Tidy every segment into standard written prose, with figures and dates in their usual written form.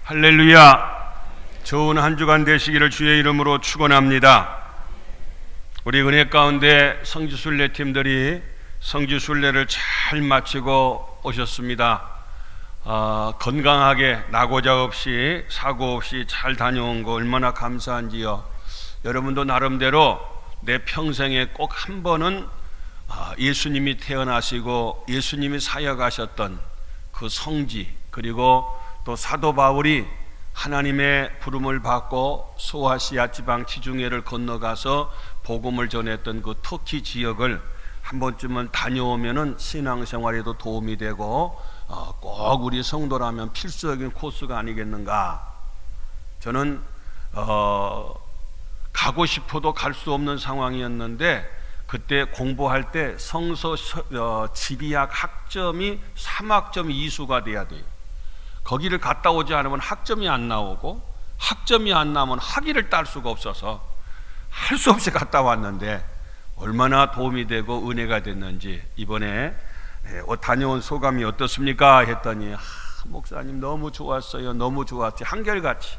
할렐루야. 좋은 한 주간 되시기를 주의 이름으로 축원합니다. 우리 은혜 가운데 성지순례 팀들이 성지순례를 잘 마치고 오셨습니다. 건강하게 낙오자 없이 사고 없이 잘 다녀온 거 얼마나 감사한지요. 여러분도 나름대로 내 평생에 꼭 한 번은 예수님이 태어나시고 예수님이 사역하셨던 그 성지, 그리고 또 사도 바울이 하나님의 부름을 받고 소아시아 지방 지중해를 건너가서 복음을 전했던 그 터키 지역을 한 번쯤은 다녀오면은 신앙생활에도 도움이 되고 꼭 우리 성도라면 필수적인 코스가 아니겠는가. 저는 가고 싶어도 갈 수 없는 상황이었는데 그때 공부할 때 성서 지리학 학점이 3학점 이수가 돼야 돼요. 거기를 갔다 오지 않으면 학점이 안 나오고, 학점이 안 나오면 학위를 딸 수가 없어서 할 수 없이 갔다 왔는데 얼마나 도움이 되고 은혜가 됐는지 이번에 다녀온 소감이 어떻습니까? 했더니 목사님 너무 좋았어요. 너무 좋았지. 한결같이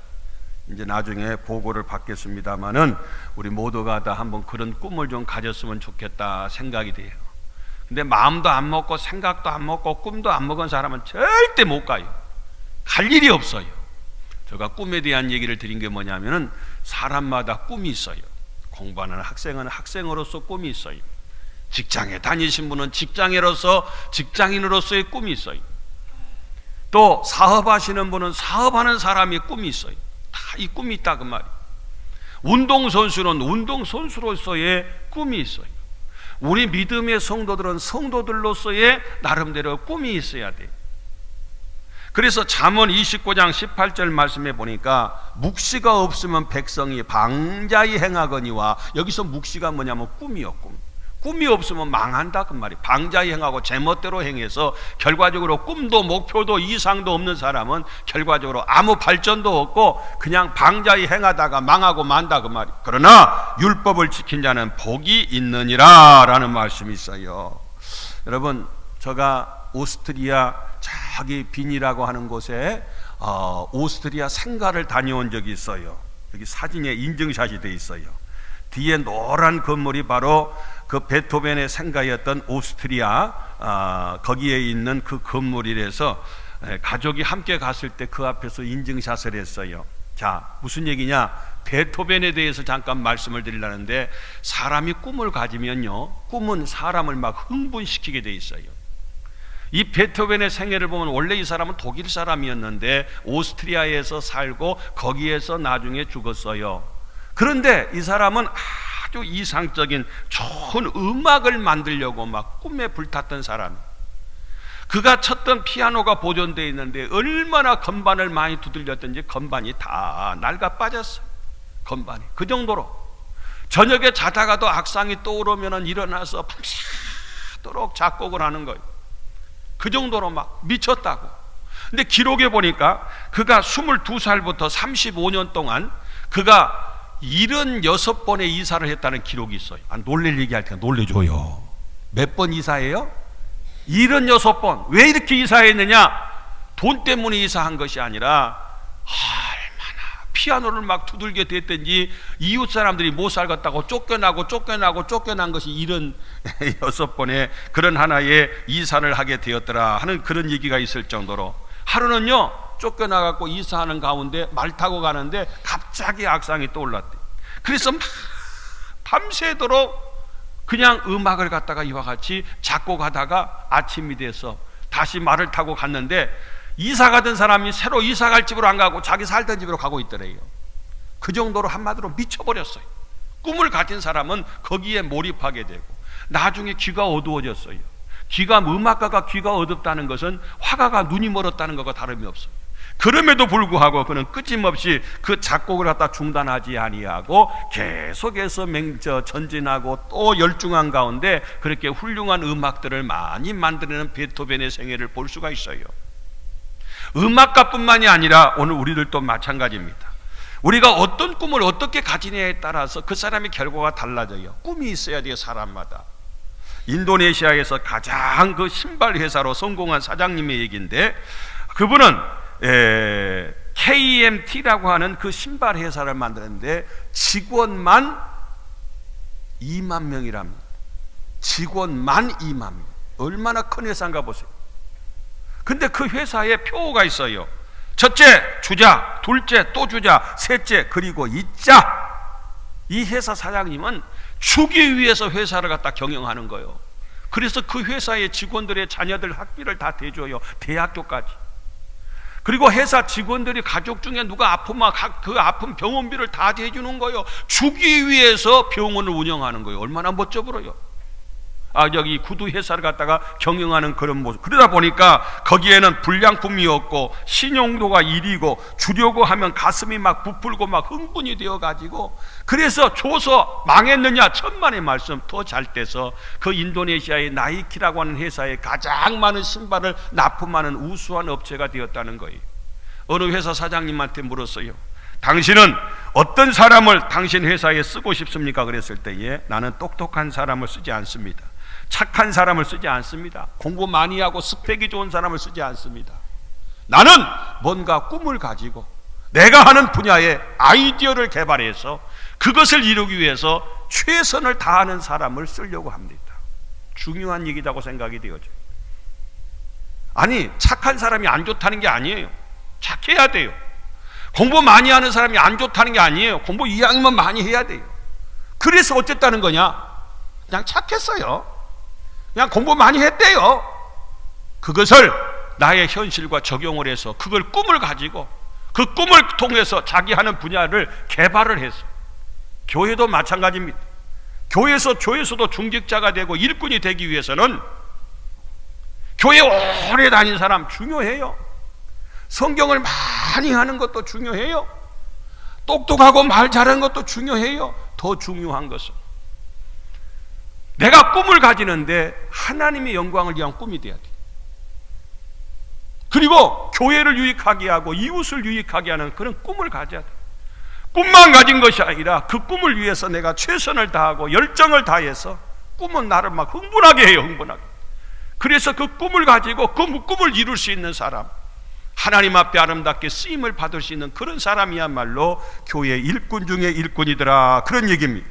이제 나중에 보고를 받겠습니다마는 우리 모두가 다 한번 그런 꿈을 좀 가졌으면 좋겠다 생각이 돼요. 근데 마음도 안 먹고 생각도 안 먹고 꿈도 안 먹은 사람은 절대 못 가요. 갈 일이 없어요. 제가 꿈에 대한 얘기를 드린 게 뭐냐면은 사람마다 꿈이 있어요. 공부하는 학생은 학생으로서 꿈이 있어요. 직장에 다니신 분은 직장인으로서의 꿈이 있어요. 또 사업하시는 분은 사업하는 사람의 꿈이 있어요. 다 이 꿈이 있다 그 말이에요. 운동선수는 운동선수로서의 꿈이 있어요. 우리 믿음의 성도들은 성도들로서의 나름대로 꿈이 있어야 돼요. 그래서 잠언 29장 18절 말씀해 보니까 묵시가 없으면 백성이 방자히 행하거니와, 여기서 묵시가 뭐냐면 꿈이요. 꿈이 없으면 망한다 그 말이에요. 방자히 행하고 제멋대로 행해서 결과적으로 꿈도 목표도 이상도 없는 사람은 결과적으로 아무 발전도 없고 그냥 방자히 행하다가 망하고 만다 그 말이에요. 그러나 율법을 지킨 자는 복이 있느니라 라는 말씀이 있어요. 여러분, 제가 오스트리아 저기 빈이라고 하는 곳에 오스트리아 생가를 다녀온 적이 있어요. 여기 사진에 인증샷이 돼 있어요. 뒤에 노란 건물이 바로 그 베토벤의 생가였던 오스트리아 거기에 있는 그 건물이라서 가족이 함께 갔을 때 그 앞에서 인증샷을 했어요. 자, 무슨 얘기냐? 베토벤에 대해서 잠깐 말씀을 드리려는데, 사람이 꿈을 가지면요, 꿈은 사람을 막 흥분시키게 돼 있어요. 이 베토벤의 생애를 보면 원래 이 사람은 독일 사람이었는데 오스트리아에서 살고 거기에서 나중에 죽었어요. 그런데 이 사람은 아주 이상적인 좋은 음악을 만들려고 막 꿈에 불탔던 사람. 그가 쳤던 피아노가 보존되어 있는데 얼마나 건반을 많이 두들렸던지 건반이 다 낡아 빠졌어요. 건반이 그 정도로. 저녁에 자다가도 악상이 떠오르면 일어나서 밤새도록 작곡을 하는 거예요. 그 정도로 막 미쳤다고. 근데 기록에 보니까 그가 22살부터 35년 동안 그가 76번의 이사를 했다는 기록이 있어요. 놀랄 얘기할 테니까 놀래줘요. 몇 번 이사해요? 76번. 왜 이렇게 이사했느냐? 돈 때문에 이사한 것이 아니라 얼마나 피아노를 막 두들겨 댔든지 이웃 사람들이 못 살겠다고 쫓겨난 것이 76번의 그런 하나의 이사를 하게 되었더라 하는 그런 얘기가 있을 정도로, 하루는요 쫓겨나갖고 이사하는 가운데 말 타고 가는데 갑자기 악상이 떠올랐대. 그래서 막 밤새도록 그냥 음악을 갖다가 이와 같이 작곡하다가 아침이 돼서 다시 말을 타고 갔는데, 이사 가던 사람이 새로 이사 갈 집으로 안 가고 자기 살던 집으로 가고 있더래요. 그 정도로 한마디로 미쳐버렸어요. 꿈을 가진 사람은 거기에 몰입하게 되고 나중에 귀가 어두워졌어요. 음악가가 귀가 어둡다는 것은 화가가 눈이 멀었다는 것과 다름이 없어요. 그럼에도 불구하고 그는 끊임없이 그 작곡을 갖다 중단하지 아니하고 계속해서 전진하고 또 열중한 가운데 그렇게 훌륭한 음악들을 많이 만드는 베토벤의 생애를 볼 수가 있어요. 음악가뿐만이 아니라 오늘 우리들도 마찬가지입니다. 우리가 어떤 꿈을 어떻게 가지냐에 따라서 그 사람의 결과가 달라져요. 꿈이 있어야 돼요, 사람마다. 인도네시아에서 가장 그 신발 회사로 성공한 사장님의 얘기인데, 그분은 KMT라고 하는 그 신발 회사를 만드는데 직원만 2만 명이랍니다. 직원만 2만 명. 얼마나 큰 회사인가 보세요. 근데 그 회사에 표가 있어요. 첫째 주자, 둘째 또 주자, 셋째 그리고 이자. 이 회사 사장님은 주기 위해서 회사를 갖다 경영하는 거예요. 그래서 그 회사의 직원들의 자녀들 학비를 다 대줘요. 대학교까지. 그리고 회사 직원들이 가족 중에 누가 아프면 그 아픈 병원비를 다 대주는 거예요. 주기 위해서 병원을 운영하는 거예요. 얼마나 멋져 보여요. 여기 구두 회사를 갖다가 경영하는 그런 모습. 그러다 보니까 거기에는 불량품이 없고 신용도가 1이고 주려고 하면 가슴이 막 부풀고 막 흥분이 되어 가지고, 그래서 줘서 망했느냐 천만의 말씀. 더 잘 돼서 그 인도네시아의 나이키라고 하는 회사에 가장 많은 신발을 납품하는 우수한 업체가 되었다는 거예요. 어느 회사 사장님한테 물었어요. 당신은 어떤 사람을 당신 회사에 쓰고 싶습니까? 그랬을 때에 나는 똑똑한 사람을 쓰지 않습니다. 착한 사람을 쓰지 않습니다. 공부 많이 하고 스펙이 좋은 사람을 쓰지 않습니다. 나는 뭔가 꿈을 가지고 내가 하는 분야에 아이디어를 개발해서 그것을 이루기 위해서 최선을 다하는 사람을 쓰려고 합니다. 중요한 얘기라고 생각이 되어져요. 아니, 착한 사람이 안 좋다는 게 아니에요. 착해야 돼요. 공부 많이 하는 사람이 안 좋다는 게 아니에요. 공부 이왕이면 많이 해야 돼요. 그래서 어쨌다는 거냐? 그냥 착했어요. 그냥 공부 많이 했대요. 그것을 나의 현실과 적용을 해서 그걸 꿈을 가지고 그 꿈을 통해서 자기 하는 분야를 개발을 해서, 교회도 마찬가지입니다. 교회에서도 중직자가 되고 일꾼이 되기 위해서는 교회 오래 다닌 사람 중요해요. 성경을 많이 하는 것도 중요해요. 똑똑하고 말 잘하는 것도 중요해요. 더 중요한 것은 내가 꿈을 가지는데 하나님의 영광을 위한 꿈이 돼야 돼. 그리고 교회를 유익하게 하고 이웃을 유익하게 하는 그런 꿈을 가져야 돼. 꿈만 가진 것이 아니라 그 꿈을 위해서 내가 최선을 다하고 열정을 다해서, 꿈은 나를 막 흥분하게 해요. 흥분하게. 그래서 그 꿈을 가지고 그 꿈을 이룰 수 있는 사람, 하나님 앞에 아름답게 쓰임을 받을 수 있는 그런 사람이야말로 교회 일꾼 중에 일꾼이더라, 그런 얘기입니다.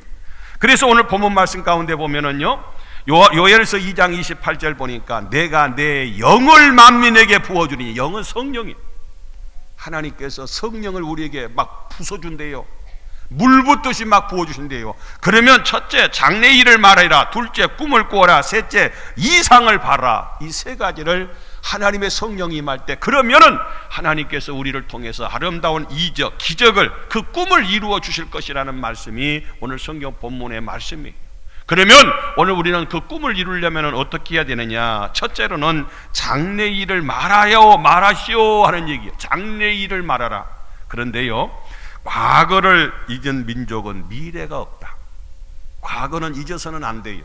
그래서 오늘 본문 말씀 가운데 보면은요, 요엘서 2장 28절 보니까 내가 내 영을 만민에게 부어주니, 영은 성령이에요. 하나님께서 성령을 우리에게 막 부숴준대요. 물 붓듯이 막 부어주신대요. 그러면 첫째 장래일을 말하라, 둘째 꿈을 꾸어라, 셋째 이상을 봐라. 이 세 가지를 하나님의 성령이 임할 때, 그러면은 하나님께서 우리를 통해서 아름다운 이적, 기적을, 그 꿈을 이루어 주실 것이라는 말씀이 오늘 성경 본문의 말씀이에요. 그러면 오늘 우리는 그 꿈을 이루려면 어떻게 해야 되느냐? 첫째로는 장래일을 말하시오 하는 얘기예요. 장래일을 말하라. 그런데요, 과거를 잊은 민족은 미래가 없다. 과거는 잊어서는 안 돼요.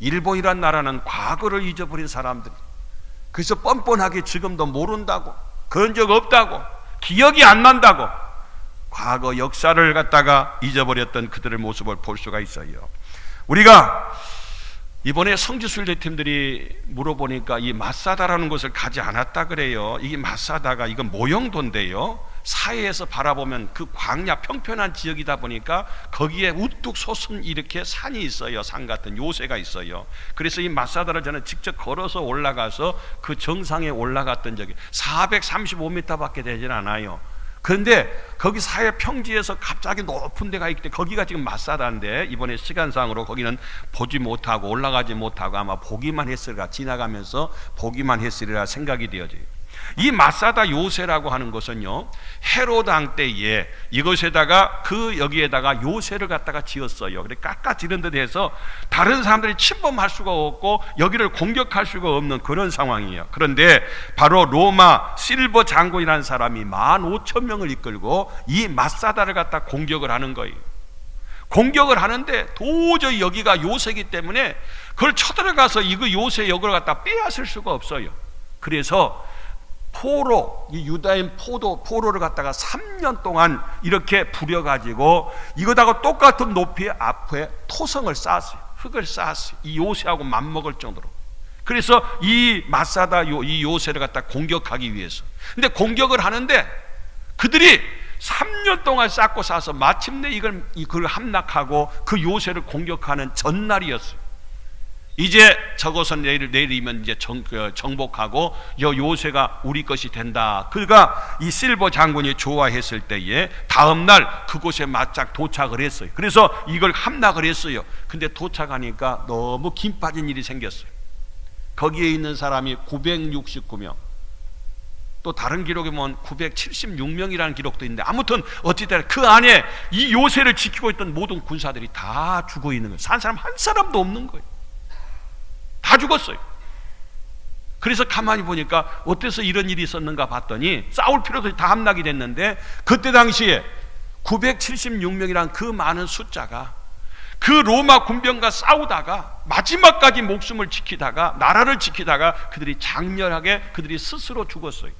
일본이란 나라는 과거를 잊어버린 사람들이, 그래서 뻔뻔하게 지금도 모른다고, 그런 적 없다고, 기억이 안 난다고 과거 역사를 갖다가 잊어버렸던 그들의 모습을 볼 수가 있어요. 우리가 이번에 성지순례팀들이 물어보니까 이 마사다라는 곳을 가지 않았다 그래요. 이게 마사다가 이건 모형도인데요, 사해에서 바라보면 그 광야 평평한 지역이다 보니까 거기에 우뚝 솟은 이렇게 산이 있어요. 산 같은 요새가 있어요. 그래서 이 마사다를 저는 직접 걸어서 올라가서 그 정상에 올라갔던 적이 435m 밖에 되질 않아요. 그런데 거기 사해 평지에서 갑자기 높은 데가 있기 때문에 거기가 지금 마사다인데, 이번에 시간상으로 거기는 보지 못하고 올라가지 못하고 아마 보기만 했으리라, 지나가면서 보기만 했으리라 생각이 되어져요. 이 마사다 요새라고 하는 것은요, 헤롯 왕 때에 이것에다가 여기에다가 요새를 갖다가 지었어요. 그래 깎아지른 듯 해서 다른 사람들이 침범할 수가 없고 여기를 공격할 수가 없는 그런 상황이에요. 그런데 바로 로마 실버 장군이라는 사람이 15,000명을 이끌고 이 마사다를 갖다 공격을 하는 거예요. 공격을 하는데 도저히 여기가 요새이기 때문에 그걸 쳐들어가서 이거 요새 여기를 갖다 빼앗을 수가 없어요. 그래서 이 유다인 포로를 갖다가 3년 동안 이렇게 부려가지고 이거다가 똑같은 높이의 앞에 토성을 쌓았어요. 흙을 쌓았어요. 이 요새하고 맞먹을 정도로. 그래서 이 마사다 이 요새를 갖다 공격하기 위해서. 근데 공격을 하는데 그들이 3년 동안 쌓고 쌓아서 마침내 이걸 함락하고 그 요새를 공격하는 전날이었어요. 이제 저것은 내일이면 이제 정복하고 요새가 우리 것이 된다. 그가 이 실버 장군이 좋아했을 때에 다음날 그곳에 맞짝 도착을 했어요. 그래서 이걸 함락을 했어요. 근데 도착하니까 너무 김 빠진 일이 생겼어요. 거기에 있는 사람이 969명, 또 다른 기록에 보면 976명이라는 기록도 있는데, 아무튼 어찌됐든 그 안에 이 요새를 지키고 있던 모든 군사들이 다 죽어 있는 거예요. 산 사람 한 사람도 없는 거예요. 다 죽었어요. 그래서 가만히 보니까 어때서 이런 일이 있었는가 봤더니, 싸울 필요도 없이 다 함락이 됐는데, 그때 당시에 976명이란 그 많은 숫자가 그 로마 군병과 싸우다가 마지막까지 목숨을 지키다가, 나라를 지키다가 그들이 장렬하게 그들이 스스로 죽었어요.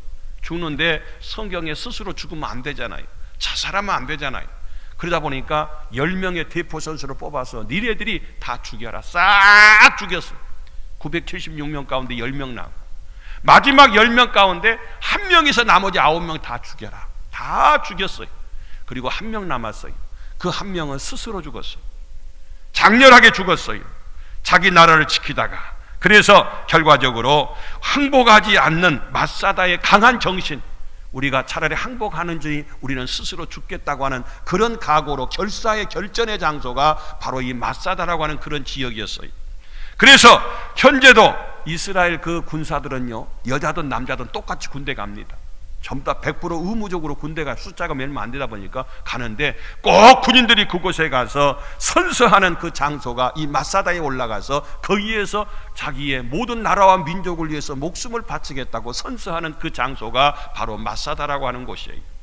죽는데 성경에 스스로 죽으면 안 되잖아요. 자살하면 안 되잖아요. 그러다 보니까 10명의 대포 선수를 뽑아서 니네들이 다 죽여라, 싹 죽였어요. 976명 가운데 10명 나오고, 마지막 10명 가운데 한 명에서 나머지 9명 다 죽여라, 다 죽였어요. 그리고 한 명 남았어요. 그 한 명은 스스로 죽었어요. 장렬하게 죽었어요. 자기 나라를 지키다가. 그래서 결과적으로 항복하지 않는 마사다의 강한 정신, 우리가 차라리 항복하는지 우리는 스스로 죽겠다고 하는 그런 각오로 결사의 결전의 장소가 바로 이 마사다라고 하는 그런 지역이었어요. 그래서 현재도 이스라엘 그 군사들은요, 여자든 남자든 똑같이 군대 갑니다. 전부 다 100% 의무적으로 군대가 숫자가 몇 명 안 되다 보니까 가는데, 꼭 군인들이 그곳에 가서 선서하는 그 장소가 이 마사다에 올라가서 거기에서 자기의 모든 나라와 민족을 위해서 목숨을 바치겠다고 선서하는 그 장소가 바로 마사다라고 하는 곳이에요.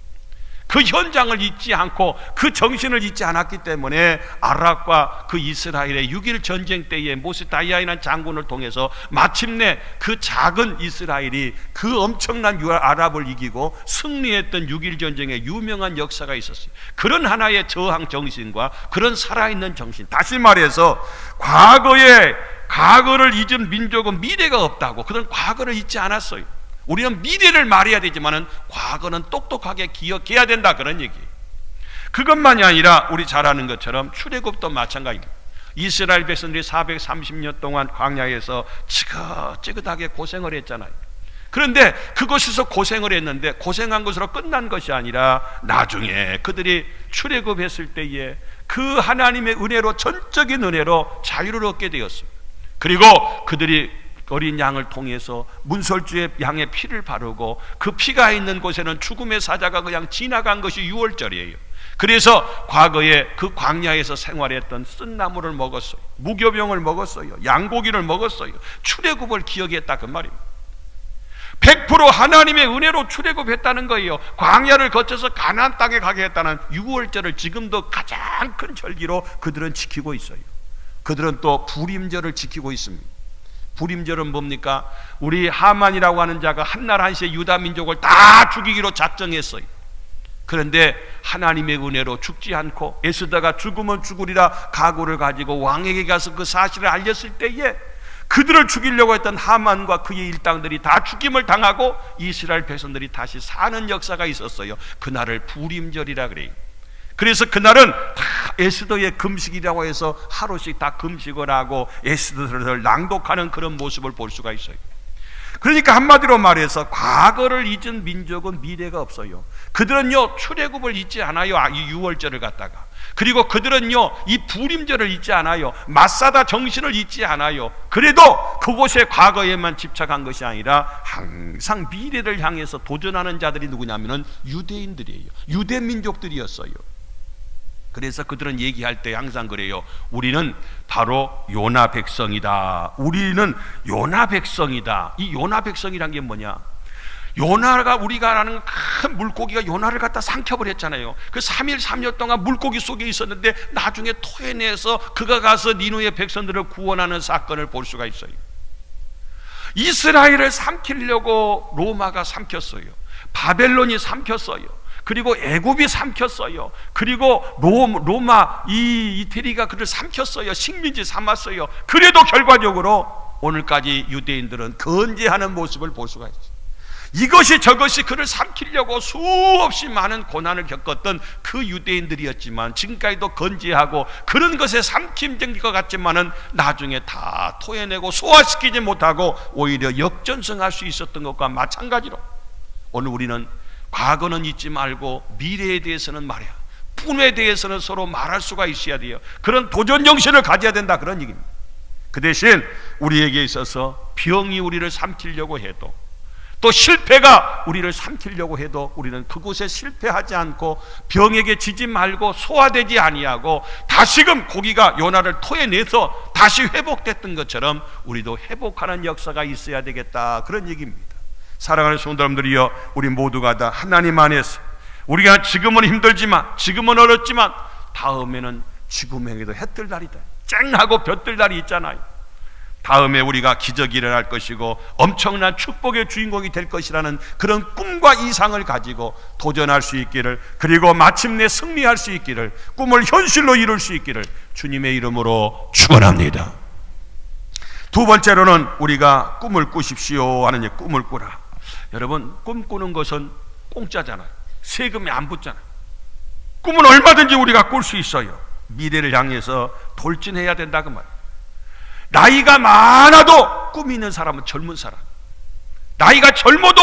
그 현장을 잊지 않고 그 정신을 잊지 않았기 때문에 아랍과 그 이스라엘의 6.1 전쟁 때에 모세다이아라는 장군을 통해서 마침내 그 작은 이스라엘이 그 엄청난 아랍을 이기고 승리했던 6.1 전쟁의 유명한 역사가 있었어요. 그런 하나의 저항 정신과 그런 살아있는 정신, 다시 말해서 과거를 잊은 민족은 미래가 없다고, 그런 과거를 잊지 않았어요. 우리는 미래를 말해야 되지만 과거는 똑똑하게 기억해야 된다, 그런 얘기예요. 그것만이 아니라 우리 잘 아는 것처럼 출애굽도 마찬가지입니다. 이스라엘 백성들이 430년 동안 광야에서 지긋지긋하게 고생을 했잖아요. 그런데 그곳에서 고생을 했는데 고생한 것으로 끝난 것이 아니라 나중에 그들이 출애굽했을 때에 그 하나님의 은혜로, 전적인 은혜로 자유를 얻게 되었어요. 그리고 그들이 어린 양을 통해서 문설주의 양의 피를 바르고 그 피가 있는 곳에는 죽음의 사자가 그냥 지나간 것이 유월절이에요. 그래서 과거에 그 광야에서 생활했던 쓴나물을 먹었어요. 무교병을 먹었어요. 양고기를 먹었어요. 출애굽을 기억했다, 그 말입니다. 100% 하나님의 은혜로 출애굽했다는 거예요. 광야를 거쳐서 가나안 땅에 가게 했다는 유월절을 지금도 가장 큰 절기로 그들은 지키고 있어요. 그들은 또 부림절을 지키고 있습니다. 부림절은 뭡니까? 우리 하만이라고 하는 자가 한날 한시에 유다 민족을 다 죽이기로 작정했어요. 그런데 하나님의 은혜로 죽지 않고 에스더가 죽으면 죽으리라 각오를 가지고 왕에게 가서 그 사실을 알렸을 때에 그들을 죽이려고 했던 하만과 그의 일당들이 다 죽임을 당하고 이스라엘 백성들이 다시 사는 역사가 있었어요. 그날을 부림절이라 그래요. 그래서 그날은 다 에스더의 금식이라고 해서 하루씩 다 금식을 하고 에스더를 낭독하는 그런 모습을 볼 수가 있어요. 그러니까 한마디로 말해서 과거를 잊은 민족은 미래가 없어요. 그들은요 출애굽을 잊지 않아요. 이 유월절을 갖다가. 그리고 그들은요 이 부림절을 잊지 않아요. 마사다 정신을 잊지 않아요. 그래도 그곳의 과거에만 집착한 것이 아니라 항상 미래를 향해서 도전하는 자들이 누구냐면은 유대인들이에요. 유대 민족들이었어요. 그래서 그들은 얘기할 때 항상 그래요. 우리는 바로 요나 백성이다. 우리는 요나 백성이다. 이 요나 백성이란 게 뭐냐? 요나가, 우리가 아는 큰 물고기가 요나를 갖다 삼켜버렸잖아요. 그 3일 3일 동안 물고기 속에 있었는데 나중에 토해내서 그가 가서 니누의 백성들을 구원하는 사건을 볼 수가 있어요. 이스라엘을 삼키려고 로마가 삼켰어요. 바벨론이 삼켰어요. 그리고 애굽이 삼켰어요. 그리고 로마 이태리가 그를 삼켰어요. 식민지 삼았어요. 그래도 결과적으로 오늘까지 유대인들은 건재하는 모습을 볼 수가 있어요. 이것이 저것이 그를 삼키려고 수없이 많은 고난을 겪었던 그 유대인들이었지만, 지금까지도 건재하고 그런 것에 삼킴된 것 같지만은 나중에 다 토해내고 소화시키지 못하고 오히려 역전승할 수 있었던 것과 마찬가지로, 오늘 우리는 과거는 잊지 말고 미래에 대해서는 말해야, 꿈에 대해서는 서로 말할 수가 있어야 돼요. 그런 도전 정신을 가져야 된다, 그런 얘기입니다. 그 대신 우리에게 있어서 병이 우리를 삼키려고 해도, 또 실패가 우리를 삼키려고 해도 우리는 그곳에 실패하지 않고 병에게 지지 말고 소화되지 아니하고 다시금 고기가 요나를 토해내서 다시 회복됐던 것처럼 우리도 회복하는 역사가 있어야 되겠다, 그런 얘기입니다. 사랑하는 성도 여러분들이여, 우리 모두가 다 하나님 안에서, 우리가 지금은 힘들지만, 지금은 어렵지만 다음에는 지구명에도 해 뜰 날이다, 쨍하고 볕뜰 날이 있잖아요. 다음에 우리가 기적이 일어날 것이고 엄청난 축복의 주인공이 될 것이라는 그런 꿈과 이상을 가지고 도전할 수 있기를, 그리고 마침내 승리할 수 있기를, 꿈을 현실로 이룰 수 있기를 주님의 이름으로 축원합니다. 두 번째로는 우리가 꿈을 꾸십시오 하는, 꿈을 꾸라. 여러분, 꿈꾸는 것은 공짜잖아요. 세금이 안 붙잖아요. 꿈은 얼마든지 우리가 꿀 수 있어요. 미래를 향해서 돌진해야 된다, 그 말이에요. 나이가 많아도 꿈이 있는 사람은 젊은 사람, 나이가 젊어도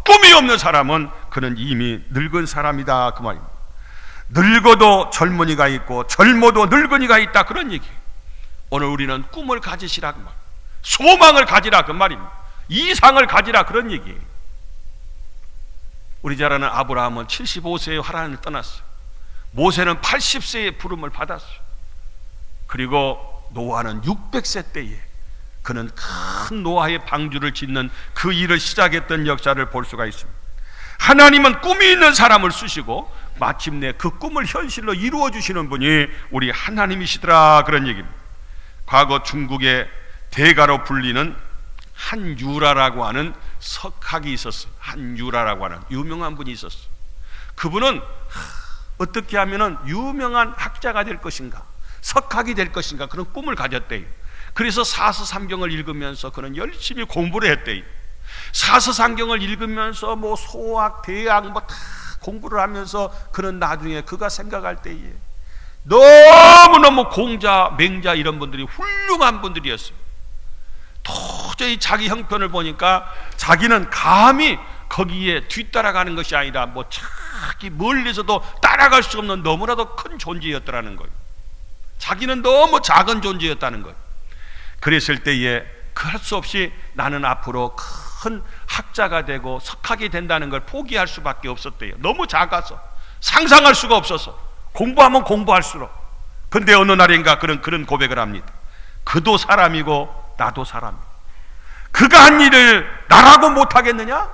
꿈이 없는 사람은 그는 이미 늙은 사람이다, 그 말입니다. 늙어도 젊은이가 있고 젊어도 늙은이가 있다, 그런 얘기예요. 오늘 우리는 꿈을 가지시라, 그 말, 소망을 가지라, 그 말입니다. 이상을 가지라, 그런 얘기예요. 우리 잘 아는 아브라함은 75세에 하나님을 떠났어요. 모세는 80세에 부름을 받았어요. 그리고 노아는 600세 때에 그는 큰 노아의 방주를 짓는 그 일을 시작했던 역사를 볼 수가 있습니다. 하나님은 꿈이 있는 사람을 쓰시고 마침내 그 꿈을 현실로 이루어 주시는 분이 우리 하나님이시더라, 그런 얘기입니다. 과거 중국의 대가로 불리는 한유라라고 하는 석학이 있었어요. 한유라라고 하는 유명한 분이 있었어요. 그분은 어떻게 하면 유명한 학자가 될 것인가, 석학이 될 것인가, 그런 꿈을 가졌대요. 그래서 사서삼경을 읽으면서 그는 열심히 공부를 했대요. 사서삼경을 읽으면서 뭐 소학, 대학 뭐 다 공부를 하면서 그는 나중에 그가 생각할 때에 너무너무 공자, 맹자 이런 분들이 훌륭한 분들이었어요. 도저히 자기 형편을 보니까 자기는 감히 거기에 뒤따라가는 것이 아니라 뭐 자기 멀리서도 따라갈 수 없는 너무나도 큰 존재였더라는 거예요. 자기는 너무 작은 존재였다는 거예요. 그랬을 때에 그 할 수 없이 나는 앞으로 큰 학자가 되고 석학이 된다는 걸 포기할 수밖에 없었대요. 너무 작아서 상상할 수가 없어서, 공부하면 공부할수록. 근데 어느 날인가 그런 고백을 합니다. 그도 사람이고 나도 사람이고, 그가 한 일을 나라고 못하겠느냐?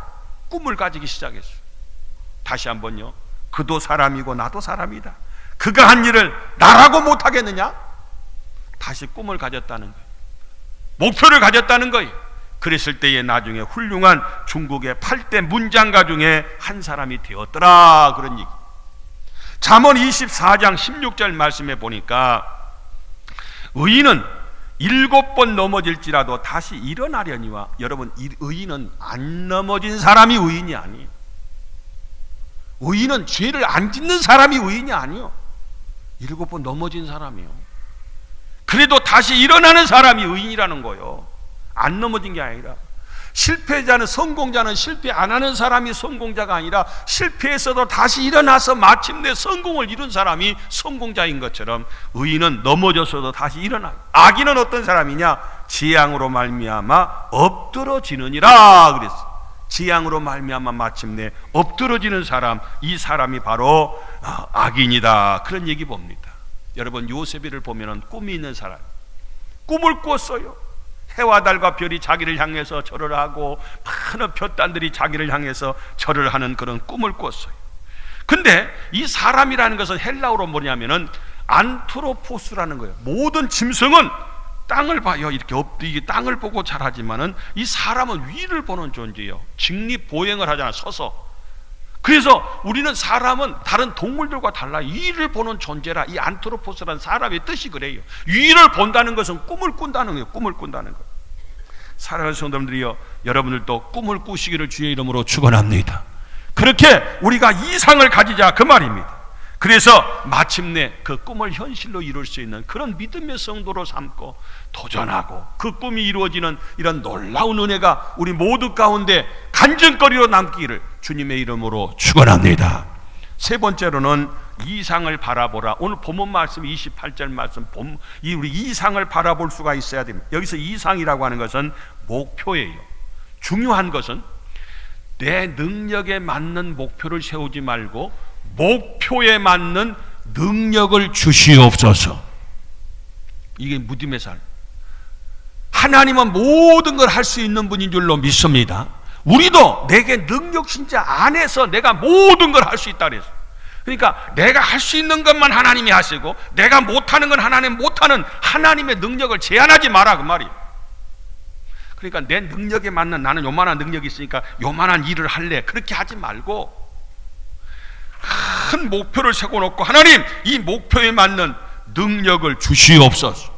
꿈을 가지기 시작했어요. 다시 한번요, 그도 사람이고 나도 사람이다. 그가 한 일을 나라고 못하겠느냐? 다시 꿈을 가졌다는 거예요. 목표를 가졌다는 거예요. 그랬을 때에 나중에 훌륭한 중국의 8대 문장가 중에 한 사람이 되었더라, 그런 얘기. 잠언 24장 16절 말씀에 보니까 의인은 7번 넘어질지라도 다시 일어나려니와, 여러분, 의인은 안 넘어진 사람이 의인이 아니에요. 의인은 죄를 안 짓는 사람이 의인이 아니에요. 7번 넘어진 사람이요. 그래도 다시 일어나는 사람이 의인이라는 거예요. 안 넘어진 게 아니라, 실패자는, 성공자는 실패 안 하는 사람이 성공자가 아니라 실패했어도 다시 일어나서 마침내 성공을 이룬 사람이 성공자인 것처럼 의인은 넘어졌어도 다시 일어나요. 악인은 어떤 사람이냐? 재앙으로 말미암아 엎드러지느니라 그랬어요. 재앙으로 말미암아 마침내 엎드러지는 사람, 이 사람이 바로 악인이다, 그런 얘기 봅니다. 여러분, 요셉이를 보면 꿈이 있는 사람, 꿈을 꿨어요. 해와 달과 별이 자기를 향해서 절을 하고 많은 볕단들이 자기를 향해서 절을 하는 그런 꿈을 꿨어요. 근데 이 사람이라는 것은 헬라어로 뭐냐면은 안트로포스라는 거예요. 모든 짐승은 땅을 봐요. 이렇게 땅을 보고 자라지만은 이 사람은 위를 보는 존재예요. 직립보행을 하잖아, 서서. 그래서 우리는, 사람은 다른 동물들과 달라 위를 보는 존재라. 이 안트로포스라는 사람의 뜻이 그래요. 위를 본다는 것은 꿈을 꾼다는 거예요. 꿈을 꾼다는 거예요. 사랑하는 성도님들이여, 여러분들도 꿈을 꾸시기를 주의 이름으로 축원합니다. 그렇게 우리가 이상을 가지자 그 말입니다. 그래서 마침내 그 꿈을 현실로 이룰 수 있는 그런 믿음의 성도로 삼고 도전하고 그 꿈이 이루어지는 이런 놀라운 은혜가 우리 모두 가운데 간증거리로 남기를 주님의 이름으로 축원합니다. 세 번째로는 이상을 바라보라. 오늘 본문 말씀 28절 말씀, 우리 이상을 바라볼 수가 있어야 됩니다. 여기서 이상이라고 하는 것은 목표예요. 중요한 것은 내 능력에 맞는 목표를 세우지 말고 목표에 맞는 능력을 주시옵소서. 이게 믿음의 삶. 하나님은 모든 걸 할 수 있는 분인 줄로 믿습니다. 우리도 내게 능력 신자 안에서 내가 모든 걸 할 수 있다 그랬어요. 그러니까 내가 할 수 있는 것만 하나님이 하시고 내가 못하는 건 하나님 못하는 하나님의 능력을 제한하지 마라 그 말이에요. 그러니까 내 능력에 맞는, 나는 요만한 능력이 있으니까 요만한 일을 할래, 그렇게 하지 말고 큰 목표를 세워놓고 하나님 이 목표에 맞는 능력을 주시옵소서,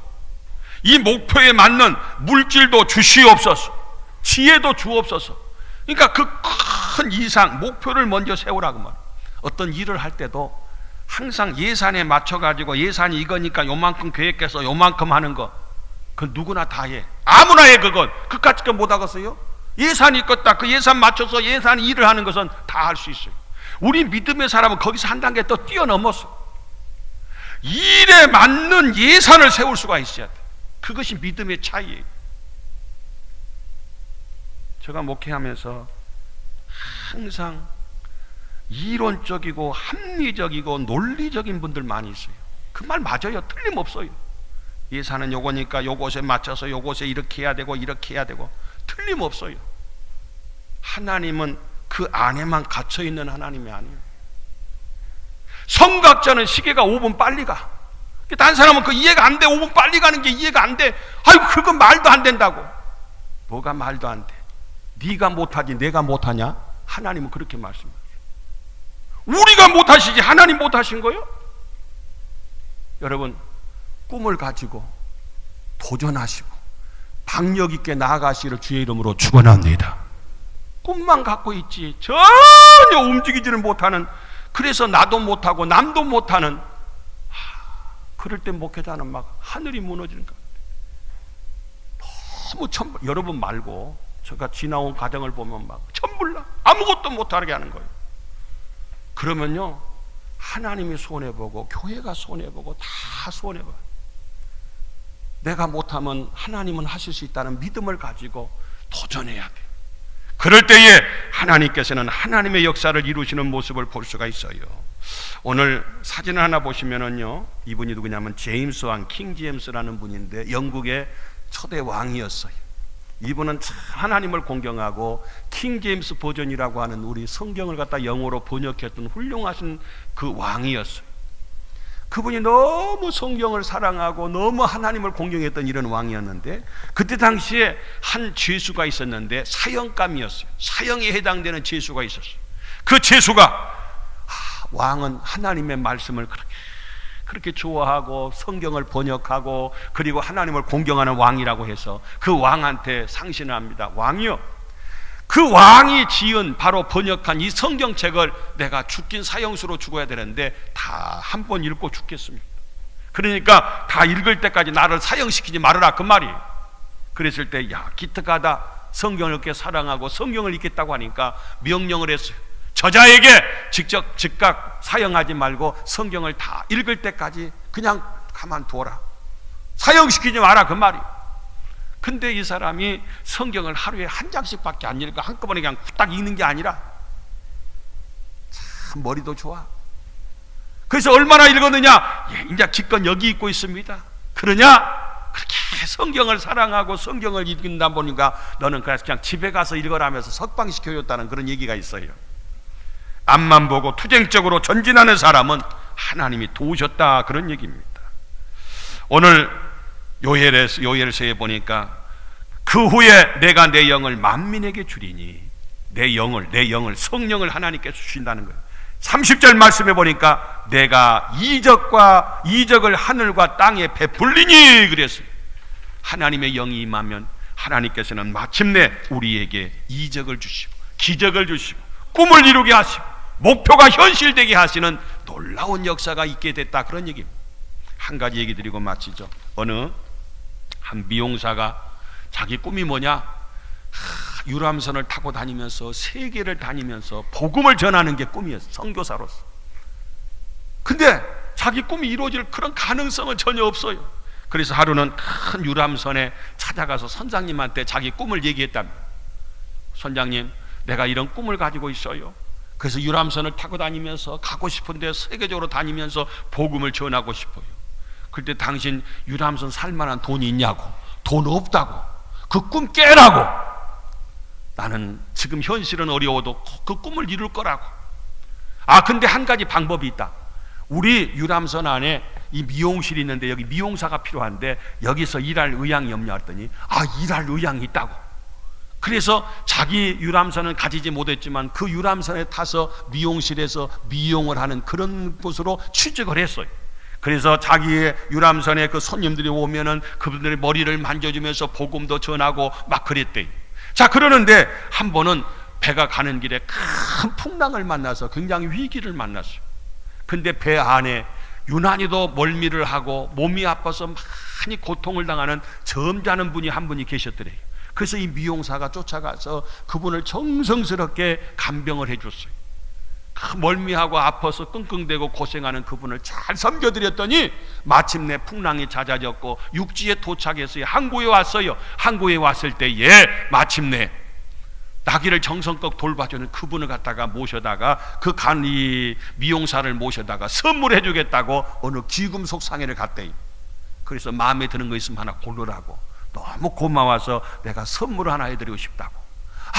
이 목표에 맞는 물질도 주시옵소서, 지혜도 주옵소서. 그러니까 그 큰 이상 목표를 먼저 세우라고 말. 어떤 일을 할 때도 항상 예산에 맞춰가지고 예산이 이거니까 요만큼 계획해서 요만큼 하는 거, 그 누구나 다 해. 아무나 해. 그건 그까짓 거 못 하겠어요? 예산이 있겠다. 그 예산 맞춰서 예산 일을 하는 것은 다 할 수 있어요. 우리 믿음의 사람은 거기서 한 단계 더 뛰어넘었어. 일에 맞는 예산을 세울 수가 있어야 돼. 그것이 믿음의 차이예요. 제가 목회하면서 항상 이론적이고 합리적이고 논리적인 분들 많이 있어요. 그 말 맞아요. 틀림없어요. 예산은 요거니까 요것에 맞춰서 요것에 이렇게 해야 되고 이렇게 해야 되고, 틀림없어요. 하나님은 그 안에만 갇혀 있는 하나님이 아니에요. 성각자는 시계가 5분 빨리 가. 다른 사람은 그 이해가 안 돼. 5분 빨리 가는 게 이해가 안 돼. 아이고 그건 말도 안 된다고. 뭐가 말도 안 돼? 네가 못하지 내가 못하냐? 하나님은 그렇게 말씀하세요. 우리가 못하시지 하나님 못하신 거예요? 여러분, 꿈을 가지고 도전하시고 박력 있게 나아가시기를 주의 이름으로 축원합니다. 꿈만 갖고 있지 전혀 움직이지를 못하는, 그래서 나도 못하고 남도 못하는, 그럴 때 목회자는 막 하늘이 무너지는 것 같아요. 너무 여러분 말고 제가 지나온 과정을 보면 막 천불나 아무것도 못하게 하는 거예요. 그러면요 하나님이 손해보고 교회가 손해보고 다 손해봐요. 내가 못하면 하나님은 하실 수 있다는 믿음을 가지고 도전해야 돼. 그럴 때에 하나님께서는 하나님의 역사를 이루시는 모습을 볼 수가 있어요. 오늘 사진을 하나 보시면은요, 이분이 누구냐면 제임스 왕, 킹 제임스라는 분인데 영국의 초대 왕이었어요. 이분은 참 하나님을 공경하고 킹 제임스 버전이라고 하는 우리 성경을 갖다 영어로 번역했던 훌륭하신 그 왕이었어요. 그분이 너무 성경을 사랑하고 너무 하나님을 공경했던 이런 왕이었는데, 그때 당시에 한 죄수가 있었는데 사형감이었어요. 사형에 해당되는 죄수가 있었어요. 그 죄수가 왕은 하나님의 말씀을 그렇게 좋아하고 성경을 번역하고 그리고 하나님을 공경하는 왕이라고 해서 그 왕한테 상신을 합니다. 왕이요, 그 왕이 지은 바로 번역한 이 성경책을 내가 죽긴 사형수로 죽어야 되는데 다 한 번 읽고 죽겠습니다. 그러니까 다 읽을 때까지 나를 사형시키지 말아라 그 말이에요. 그랬을 때 야 기특하다, 성경을 이렇게 사랑하고 성경을 읽겠다고 하니까 명령을 했어요. 저자에게 직접 즉각 사형하지 말고 성경을 다 읽을 때까지 그냥 가만둬라, 사형시키지 마라 그 말이에요. 근데 이 사람이 성경을 하루에 한 장씩밖에 안 읽고 한꺼번에 그냥 딱 읽는 게 아니라 참 머리도 좋아. 그래서 얼마나 읽었느냐? 이제 기껏 여기 읽고 있습니다. 그러냐? 그렇게 성경을 사랑하고 성경을 읽는다 보니까 너는 그래서 그냥 집에 가서 읽어라면서 석방시켜줬다는 그런 얘기가 있어요. 앞만 보고 투쟁적으로 전진하는 사람은 하나님이 도우셨다, 그런 얘기입니다. 오늘 요엘서에 보니까 그 후에 내가 내 영을 만민에게 주리니, 내 영을 성령을 하나님께 주신다는 거예요. 30절 말씀해 보니까 내가 이적을 하늘과 땅에 베풀리니 그랬어요. 하나님의 영이 임하면 하나님께서는 마침내 우리에게 이적을 주시고 기적을 주시고 꿈을 이루게 하시고 목표가 현실되게 하시는 놀라운 역사가 있게 됐다, 그런 얘기입니다. 한 가지 얘기 드리고 마치죠. 어느 한 미용사가 자기 꿈이 뭐냐? 유람선을 타고 다니면서 세계를 다니면서 복음을 전하는 게 꿈이었어, 선교사로서. 근데 자기 꿈이 이루어질 그런 가능성은 전혀 없어요. 그래서 하루는 큰 유람선에 찾아가서 선장님한테 자기 꿈을 얘기했답니다. 선장님, 내가 이런 꿈을 가지고 있어요. 그래서 유람선을 타고 다니면서 가고 싶은데 세계적으로 다니면서 복음을 전하고 싶어요. 그때 당신 유람선 살 만한 돈이 있냐고. 돈 없다고. 그 꿈 깨라고. 나는 지금 현실은 어려워도 그 꿈을 이룰 거라고. 근데 한 가지 방법이 있다. 우리 유람선 안에 이 미용실이 있는데 여기 미용사가 필요한데 여기서 일할 의향이 없냐 했더니 일할 의향이 있다고. 그래서 자기 유람선은 가지지 못했지만 그 유람선에 타서 미용실에서 미용을 하는 그런 곳으로 취직을 했어요. 그래서 자기의 유람선에 그 손님들이 오면은 그분들의 머리를 만져주면서 복음도 전하고 막 그랬대요. 자, 그러는데 한 번은 배가 가는 길에 큰 풍랑을 만나서 굉장히 위기를 만났어요. 근데 배 안에 유난히도 멀미를 하고 몸이 아파서 많이 고통을 당하는 점잖은 분이 한 분이 계셨더래요. 그래서 이 미용사가 쫓아가서 그분을 정성스럽게 간병을 해줬어요. 멀미하고 아파서 끙끙대고 고생하는 그분을 잘 섬겨드렸더니 마침내 풍랑이 잦아졌고 육지에 도착했어요. 항구에 왔어요. 항구에 왔을 때에 마침내 나귀를 정성껏 돌봐주는 그분을 갖다가 모셔다가 이 미용사를 모셔다가 선물해 주겠다고 어느 귀금속 상해를 갔대요. 그래서 마음에 드는 거 있으면 하나 고르라고. 너무 고마워서 내가 선물을 하나 해드리고 싶다고.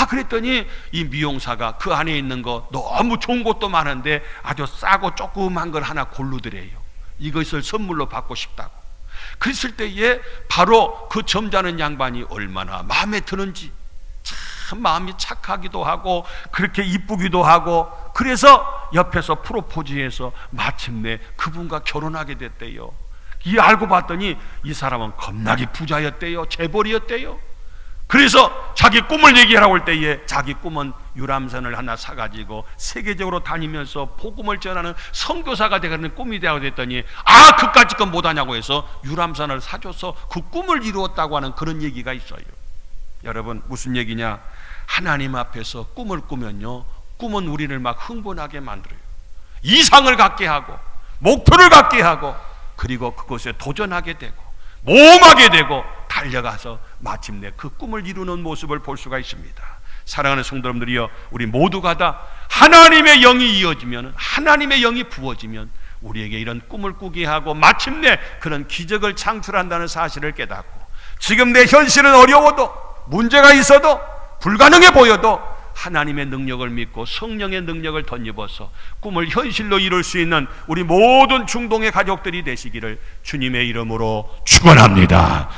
그랬더니 이 미용사가 그 안에 있는 거 너무 좋은 것도 많은데 아주 싸고 조그만 걸 하나 고르더래요. 이것을 선물로 받고 싶다고. 그랬을 때에 바로 그 점잖은 양반이 얼마나 마음에 드는지, 참 마음이 착하기도 하고 그렇게 이쁘기도 하고, 그래서 옆에서 프로포즈해서 마침내 그분과 결혼하게 됐대요. 이 알고 봤더니 이 사람은 겁나게 부자였대요. 재벌이었대요. 그래서 자기 꿈을 얘기하라고 할 때에 자기 꿈은 유람선을 하나 사가지고 세계적으로 다니면서 복음을 전하는 선교사가 되는 꿈이 되어 됐더니 그까짓 건 못하냐고 해서 유람선을 사줘서 그 꿈을 이루었다고 하는 그런 얘기가 있어요. 여러분, 무슨 얘기냐? 하나님 앞에서 꿈을 꾸면요, 꿈은 우리를 막 흥분하게 만들어요. 이상을 갖게 하고 목표를 갖게 하고, 그리고 그것에 도전하게 되고 모험하게 되고 달려가서 마침내 그 꿈을 이루는 모습을 볼 수가 있습니다. 사랑하는 성도 여러분들이여, 우리 모두가 다 하나님의 영이 이어지면, 하나님의 영이 부어지면 우리에게 이런 꿈을 꾸게 하고 마침내 그런 기적을 창출한다는 사실을 깨닫고, 지금 내 현실은 어려워도 문제가 있어도 불가능해 보여도 하나님의 능력을 믿고 성령의 능력을 덧입어서 꿈을 현실로 이룰 수 있는 우리 모든 중동의 가족들이 되시기를 주님의 이름으로 축원합니다.